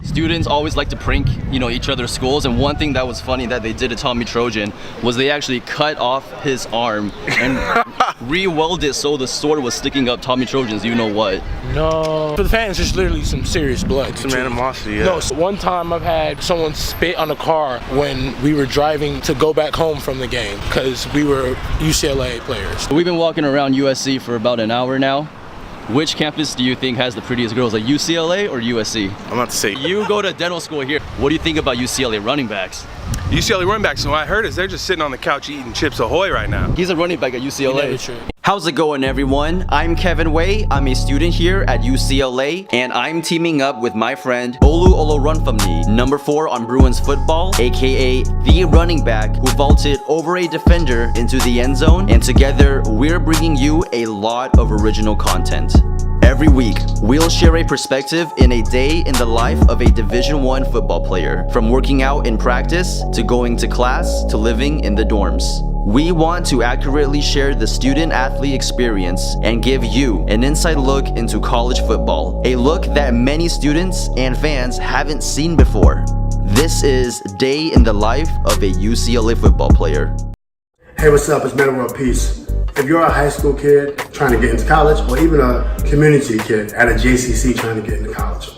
Students always like to prank, each other's schools, and one thing that was funny that they did to Tommy Trojan was they actually cut off his arm and re-welded it so the sword was sticking up Tommy Trojan's what. No. For the fans, there's literally some serious blood. Some animosity, yeah. No, so one time I've had someone spit on a car when we were driving to go back home from the game because we were UCLA players. We've been walking around USC for about an hour now. Which campus do you think has the prettiest girls, like UCLA or USC? I'm about to say. You go to dental school here. What do you think about UCLA running backs? UCLA running backs, so what I heard is they're just sitting on the couch eating Chips Ahoy right now. He's a running back at UCLA. How's it going, everyone? I'm Kevin Wei. I'm a student here at UCLA, and I'm teaming up with my friend Bolu Olorunfunmi, number 4 on Bruins football, aka the running back who vaulted over a defender into the end zone, and together we're bringing you a lot of original content. Every week, we'll share a perspective in a day in the life of a Division I football player, from working out in practice, to going to class, to living in the dorms. We want to accurately share the student-athlete experience and give you an inside look into college football, a look that many students and fans haven't seen before. This is Day in the Life of a UCLA football player. Hey, what's up? It's Man of World Peace. If you're a high school kid trying to get into college, or even a community kid at a JCC trying to get into college,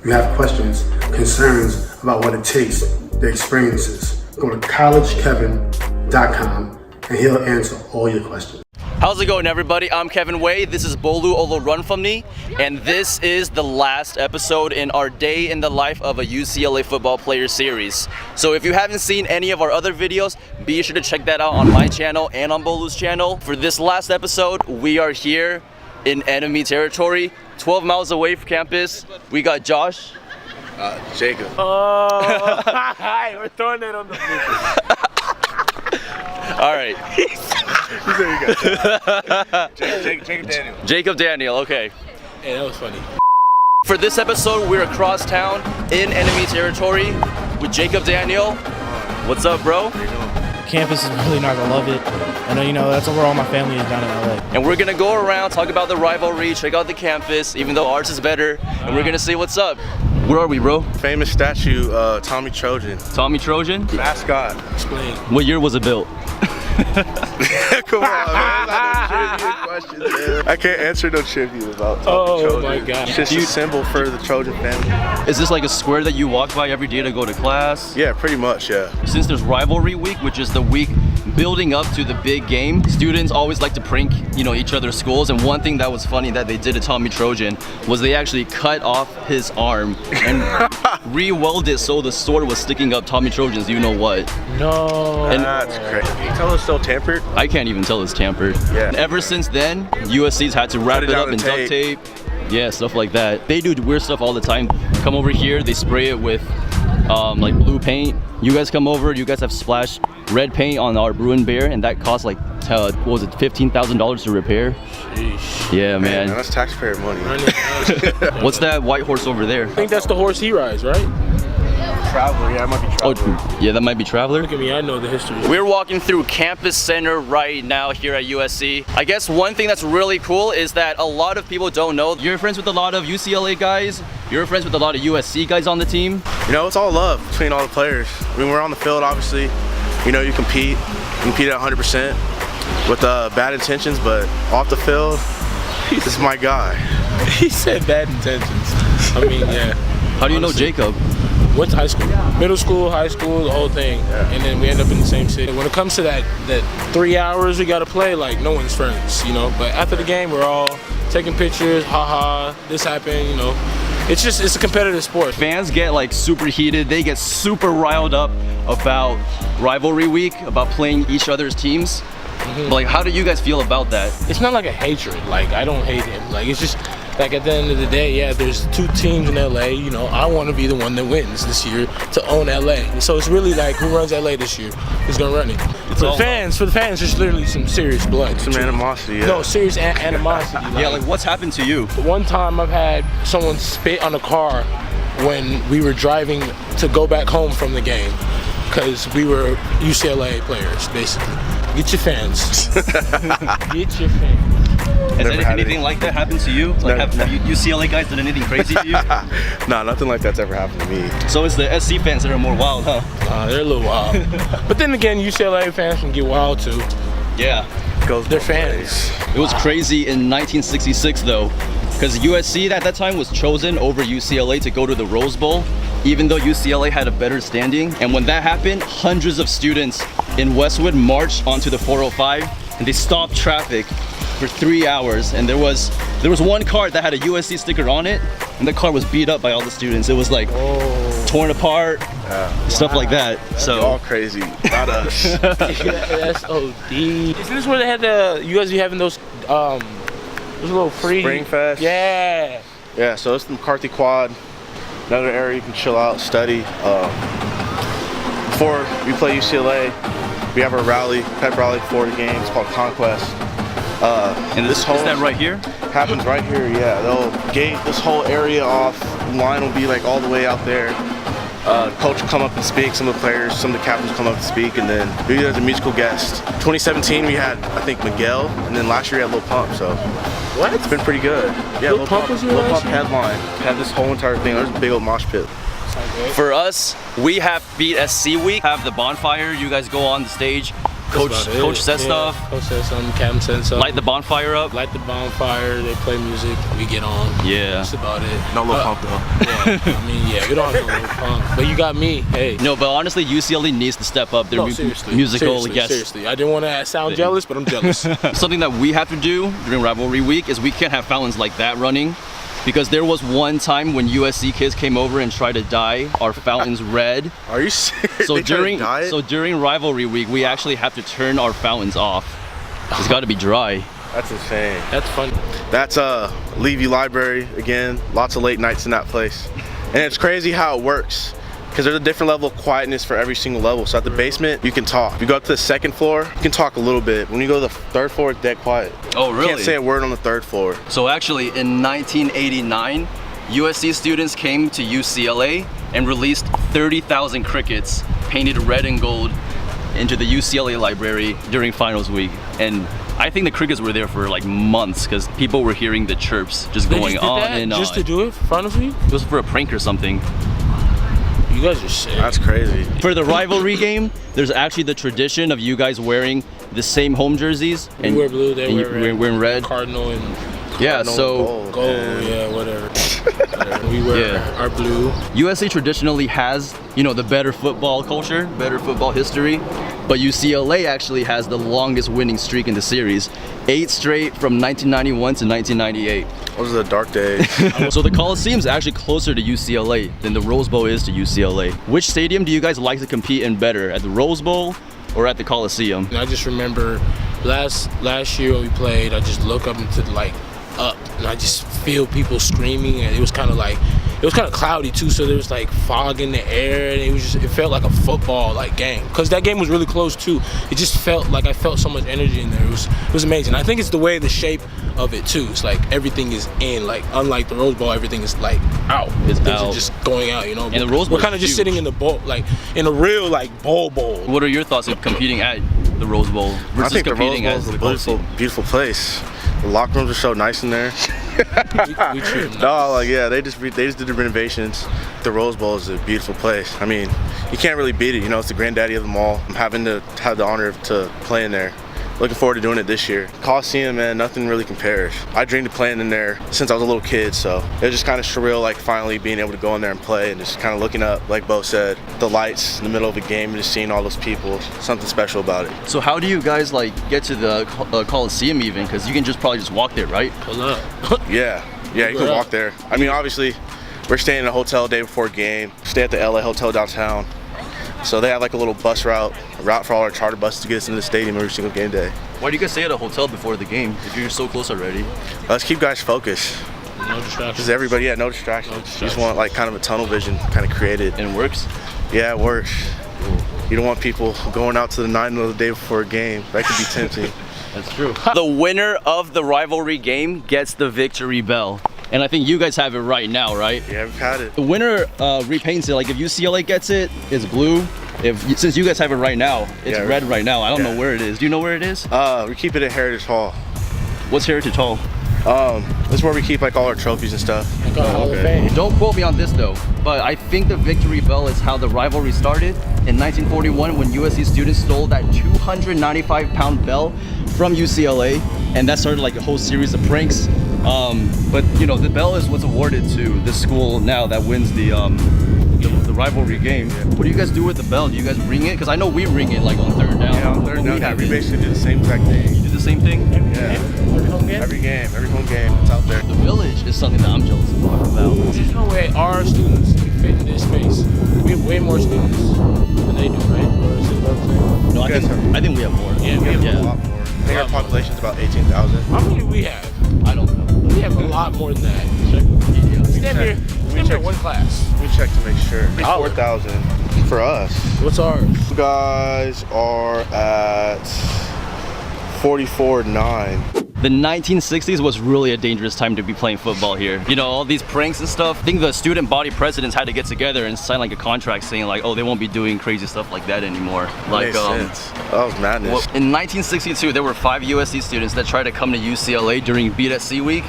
you have questions, concerns about what it takes, the experiences, go to collegekevin.com and he'll answer all your questions. How's it going, everybody? I'm Kevin Wei. This is Bolu Olorunfunmi, and this is the last episode in our Day in the Life of a UCLA Football Player series. So if you haven't seen any of our other videos, be sure to check that out on my channel and on Bolu's channel. For this last episode, we are here in enemy territory, 12 miles away from campus. We got Josh. Jacob. Oh, hi, we're throwing that on the All right. Jacob Daniel. Jacob Daniel, okay. Hey, that was funny. For this episode, we're across town in enemy territory with Jacob Daniel. What's up, bro? Campus is really not gonna love it. And that's where all my family is down in LA. And we're gonna go around, talk about the rivalry, check out the campus, even though ours is better, and we're gonna see what's up. Where are we, bro? Famous statue, Tommy Trojan. Tommy Trojan? Mascot. Explain. What year was it built? Come on, man. That's not a trivia question, man. I can't answer no trivia about Tommy Trojan. Oh my God. It's just a symbol for the Trojan family. Is this like a square that you walk by every day to go to class? Yeah, pretty much, yeah. Since there's rivalry week, which is the week building up to the big game, students always like to prank, each other's schools, and one thing that was funny that they did to Tommy Trojan was they actually cut off his arm and re-welded it so the sword was sticking up Tommy Trojan's what. No. And that's crazy. Can you tell it's still tampered? I can't even tell it's tampered. Yeah. And ever since then, USC's had to wrap it up in duct tape. Yeah, stuff like that. They do weird stuff all the time. Come over here, they spray it with like blue paint. You guys come over, you guys have splashed red paint on our Bruin Bear, and that cost like, what was it, $15,000 to repair? Sheesh. Yeah, man. That's taxpayer money. What's that white horse over there? I think that's the horse he rides, right? Traveler, yeah, it might be Traveler. Oh, yeah, that might be Traveler. Look at me, I know the history. We're walking through Campus Center right now here at USC. I guess one thing that's really cool is that a lot of people don't know. You're friends with a lot of UCLA guys. You're friends with a lot of USC guys on the team. It's all love between all the players. When we're on the field, obviously, you compete at 100% with bad intentions, but off the field, this is my guy. He said bad intentions. I mean, yeah. How do you know Jacob? Went to high school, middle school, high school, the whole thing, and then we end up in the same city. When it comes to that 3 hours we gotta play, like no one's friends, But after the game, we're all taking pictures, haha, this happened, It's a competitive sport. Fans get like super heated. They get super riled up about rivalry week, about playing each other's teams. But like, how do you guys feel about that? It's not like a hatred. Like, I don't hate him. Like, it's just like at the end of the day, yeah, there's 2 teams in LA. I want to be the one that wins this year to own LA. So it's really like, who runs LA this year? Who's gonna run it? For the fans, there's literally some serious blood. Some animosity, yeah. No, serious animosity. Yeah, like what's happened to you? One time I've had someone spit on a car when we were driving to go back home from the game because we were UCLA players, basically. Get your fans. Get your fans. Has had anything any. like that happened to you? Like, have UCLA guys done anything crazy to you? No, nothing like that's ever happened to me. So it's the SC fans that are more wild, huh? They're a little wild. But then again, UCLA fans can get wild too. Yeah. They're fans. It was crazy in 1966 though, because USC at that time was chosen over UCLA to go to the Rose Bowl, even though UCLA had a better standing. And when that happened, hundreds of students in Westwood marched onto the 405 and they stopped traffic for 3 hours. And there was one car that had a USC sticker on it, and the car was beat up by all the students. It was like torn apart, stuff like that. So all crazy, not us. That's OD. Isn't this where they had you guys be having those little free Spring Fest? Yeah. Yeah, so it's the McCarthy Quad, another area you can chill out, study. Before we play UCLA, we have our rally, pep rally before the game. It's called Conquest. and this is that right here? Happens right here, yeah. They'll gate this whole area off. The line will be like all the way out there. Coach will come up and speak, some of the players, some of the captains come up and speak, and then we do it as a musical guest. 2017 we had, I think, Miguel, and then last year we had Lil Pump, so What? it's been pretty good. Yeah, Lil Pump was here Lil last Pump year? headline, had this whole entire thing. There's a big old mosh pit. For us, we have Beat SC Week, have the bonfire. You guys go on the stage. Coach says stuff. Coach says something, Captain says something. Light the bonfire up. Light the bonfire, they play music, we get on. Yeah. That's about it. No Lil Pump though. Yeah, I mean, yeah, we don't have no Lil Pump. But you got me, hey. No, but honestly, UCLA needs to step up their Seriously, musical guests. Seriously, I didn't want to sound jealous, but I'm jealous. Something that we have to do during Rivalry Week is we can't have fountains like that running, because there was one time when USC kids came over and tried to dye our fountains red. Are you serious? So They tried to dye it? during Rivalry Week, we actually have to turn our fountains off. It's got to be dry. That's insane. That's funny. That's Levy Library again. Lots of late nights in that place, and it's crazy how it works. Because there's a different level of quietness for every single level. So at the basement, you can talk. If you go up to the second floor, you can talk a little bit. When you go to the third floor, it's dead quiet. Oh, really? You can't say a word on the third floor. So actually, in 1989, USC students came to UCLA and released 30,000 crickets painted red and gold into the UCLA library during finals week. And I think the crickets were there for like months because people were hearing the chirps just going on and on. Just to do it for finals week? It was for a prank or something. You guys are sick. That's crazy. For the rivalry game, there's actually the tradition of you guys wearing the same home jerseys. We wear blue, they wear red. Wearing red. Cardinal and Yeah, so gold, yeah, whatever. We wear our blue. USC traditionally has, you know, the better football culture, better football history, but UCLA actually has the longest winning streak in the series. 8 straight from 1991 to 1998. Those are the dark days. So the Coliseum's actually closer to UCLA than the Rose Bowl is to UCLA. Which stadium do you guys like to compete in better, at the Rose Bowl or at the Coliseum? And I just remember last year when we played, I just look up into up and I just feel people screaming, and it was kind of cloudy too, so there was like fog in the air, and it felt like a football game, because that game was really close too. It just felt like I felt so much energy in there. It was amazing. I think it's the way, the shape of it too. It's like everything is in, like unlike the Rose Bowl, everything is like out. Things are just going out, you know. And the Rose Bowl we're kind of just sitting in the bowl, like in a real bowl. What are your thoughts of competing at the Rose Bowl versus I think the Rose competing Bowl at is a the beautiful, Coliseum? beautiful place. The locker rooms are so nice in there. we treat them No, they just did the renovations. The Rose Bowl is a beautiful place. I mean, you can't really beat it. You know, it's the granddaddy of them all. I'm having to have the honor to play in there. Looking forward to doing it this year. Coliseum, man, nothing really compares. I dreamed of playing in there since I was a little kid, so it was just kind of surreal, finally being able to go in there and play, and just kind of looking up, like Bo said, the lights in the middle of a game and just seeing all those people. Something special about it. So how do you guys get to the Coliseum even? Because you can probably just walk there, right? pull up. Yeah, you can walk there. I mean, obviously, we're staying in a hotel day before game. Stay at the LA Hotel downtown. So they have a little bus route for all our charter buses to get us into the stadium every single game day. Why do you guys stay at a hotel before the game if you're so close already? Let's keep guys focused. No distractions. Because everybody, no distractions. You just want kind of a tunnel vision kind of created. And it works? Yeah, it works. You don't want people going out to the 9 of the day before a game. That could be tempting. That's true. The winner of the rivalry game gets the victory bell. And I think you guys have it right now, right? Yeah, we've had it. The winner repaints it. If UCLA gets it, it's blue. Since you guys have it right now, it's red right now. I don't know where it is. Do you know where it is? We keep it at Heritage Hall. What's Heritage Hall? This is where we keep like all our trophies and stuff. Like a Hall of Fame. Don't quote me on this though, but I think the victory bell is how the rivalry started in 1941 when USC students stole that 295-pound bell from UCLA, and that started like a whole series of pranks. But you know, the bell is what's awarded to the school now that wins the rivalry game. What do you guys do with the bell? Do you guys ring it? Because I know we ring it like on third down. Yeah, on third down, we basically do the same exact thing. You do the same thing? Every game, every home game, it's out there. The village is something that I'm jealous about. There's no way our students can fit in this space. We have way more students than they do, right? Or is it what I'm saying? No, I think we have more. Yeah, we have A lot more. I think our population is about 18,000. How many do we have? I don't know. We have a lot more than that. Stand here, one class. We checked to make sure. 4,000 for us. What's ours? You guys are at 44.9. The 1960s was really a dangerous time to be playing football here. You know, all these pranks and stuff. I think the student body presidents had to get together and sign like a contract saying like, oh, they won't be doing crazy stuff like that anymore. Like, that was madness. Well, in 1962, there were 5 USC students that tried to come to UCLA during Beat at Sea Week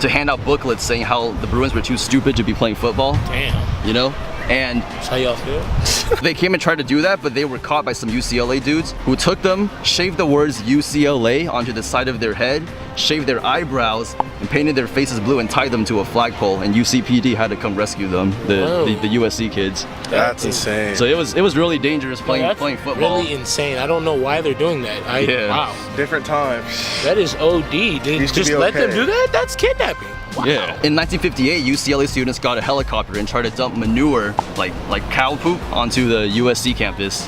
to hand out booklets saying how the Bruins were too stupid to be playing football. Damn. You know? And That's how y'all feel? they came and tried to do that, but they were caught by some UCLA dudes who took them, shaved the words UCLA onto the side of their head, shaved their eyebrows, and painted their faces blue and tied them to a flagpole. And UCPD had to come rescue them, the USC kids. That's insane. So it was really dangerous playing football. Really insane. I don't know why they're doing that. Wow. Different times. That is OD. Just let them do that? That's kidnapping. Wow. Yeah. In 1958, UCLA students got a helicopter and tried to dump manure, like cow poop, onto the USC campus.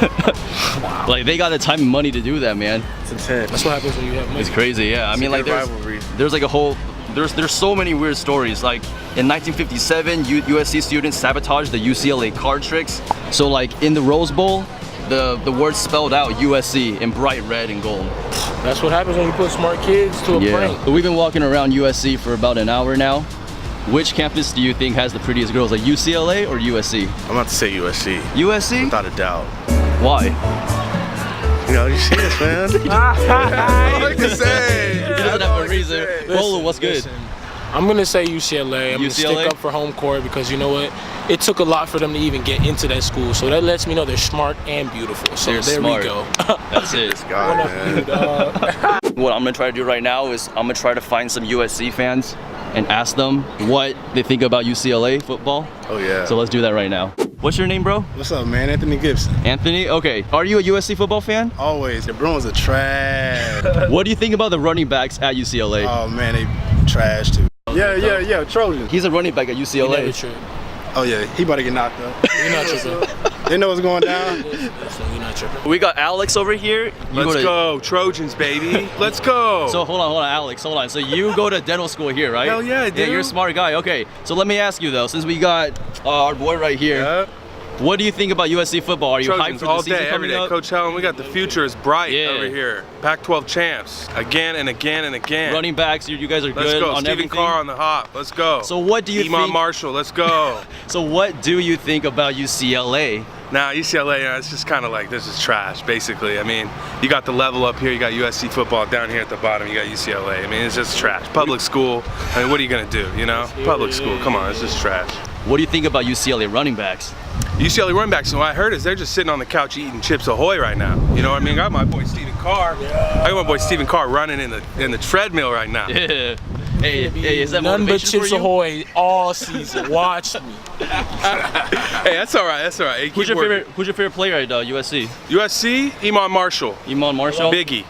Wow. Like they got the time and money to do that, man. It's intense. That's what happens when you have money. It's crazy, yeah. I mean, like there's like a whole there's so many weird stories. Like in 1957, USC students sabotaged the UCLA card tricks. So like in the Rose Bowl, the word spelled out USC in bright red and gold. That's what happens when you put smart kids to a prank. But we've been walking around USC for about an hour now. Which campus do you think has the prettiest girls, like UCLA or USC? I'm about to say USC. USC? Without a doubt. Why? You know, you see this, man. I like to say. He doesn't have a reason. Bolu, what's good? Listen, I'm gonna say UCLA. I'm gonna stick up for home court because you know what? It took a lot for them to even get into that school. So that lets me know they're smart and beautiful. So they're there smart. we go. That's it. God, man. What I'm gonna try to do right now is I'm gonna try to find some USC fans and ask them what they think about UCLA football. Oh yeah. So let's do that right now. What's your name, bro? What's up, man? Anthony Gibson. Anthony? Okay. Are you a USC football fan? Always. The Bruins are trash. What do you think about the running backs at UCLA? Oh man, they trash too. Yeah. Trojans. He's a running back at UCLA. Never true. Oh yeah, he about to get knocked up. You're not tripping. They know what's going down. You're not tripping. We got Alex over here. Let's go, Trojans, baby. Let's go. So hold on, Alex, hold on. So you go to dental school here, right? Hell yeah, I do. Yeah, you're a smart guy. Okay, so let me ask you though, since we got our boy right here, Yep. what do you think about USC football? Are you hyped Trojans for the all season day, every coming day. up? Coach Helen, we got the future is bright Yeah. over here. Pac-12 champs, again and again and again. Running backs, you guys are Let's good go. on Stephen everything. Carr on the hop. Let's go. So what do you Iman think? Marshall, let's go. So what do you think about UCLA? Now, UCLA, it's just kind of like, this is trash, basically. I mean, you got the level up here, you got USC football down here at the bottom, you got UCLA. I mean, it's just trash. Public school, I mean, what are you going to do, you know? Public school, come on, it's just trash. What do you think about UCLA running backs? UCLA running backs, and what I heard is they're just sitting on the couch eating Chips Ahoy right now. You know what I mean? I got my boy Stephen Carr. I got my boy Stephen Carr running in the treadmill right now. Yeah. Hey, is that None but motivation Chips for you? Ahoy all season. Watch me. Hey, that's all right. That's all right. Hey, Who's keep your working. Who's your favorite player at USC? USC, Iman Marshall. Iman Marshall. Biggie.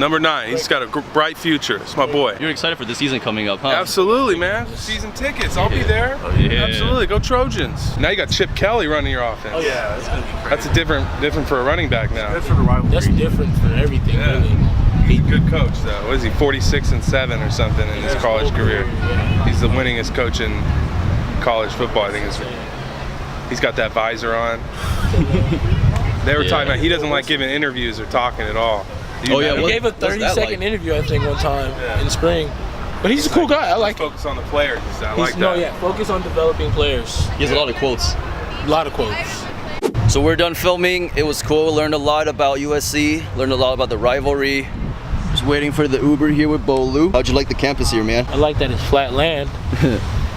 Number 9. He's got a bright future. It's my boy. You're excited for the season coming up, huh? Absolutely, man. Season tickets. I'll be there. Oh, yeah. Absolutely. Go Trojans. Now you got Chip Kelly running your offense. Oh yeah, that's gonna be crazy. That's a different for a running back now. That's for the rivalry. That's different for everything, Yeah. really. He's a good coach, though. What is he, 46-7 or something in his college career? He's the winningest coach in college football, I think. He's got that visor on. They were talking about he doesn't like giving interviews or talking at all. Oh, yeah, He what- gave a what's that 30-second like? interview, I think, one time in spring. But he's a cool guy. I like him. Focus on the players. I like that. No, yeah, focus on developing players. He has a lot of quotes. A lot of quotes. So we're done filming. It was cool. Learned a lot about USC. Learned a lot about the rivalry. Just waiting for the Uber here with Bolu. How'd you like the campus here, man? I like that it's flat land.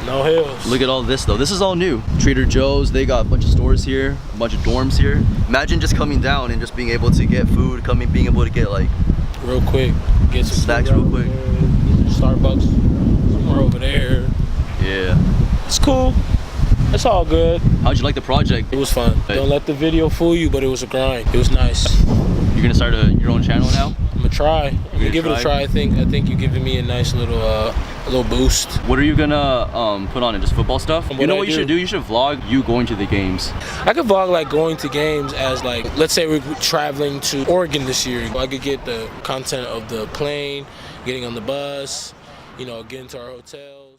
No hills. Look at all this though. This is all new. Trader Joe's, they got a bunch of stores here, a bunch of dorms here. Imagine just coming down and just being able to get food, being able to get like real quick, get some snacks food real quick. Starbucks somewhere over there. Yeah. It's cool. It's all good. How'd you like the project? It was fun. Don't let the video fool you, but it was a grind. It was nice. You're gonna start your own channel now? I'm gonna try. I'm gonna give it a try. I think you're giving me a nice little boost. What are you gonna put on it? Just football stuff? You know what you should do? You should vlog you going to the games. I could vlog like going to games as like, let's say we're traveling to Oregon this year. I could get the content of the plane, getting on the bus, you know, getting to our hotels.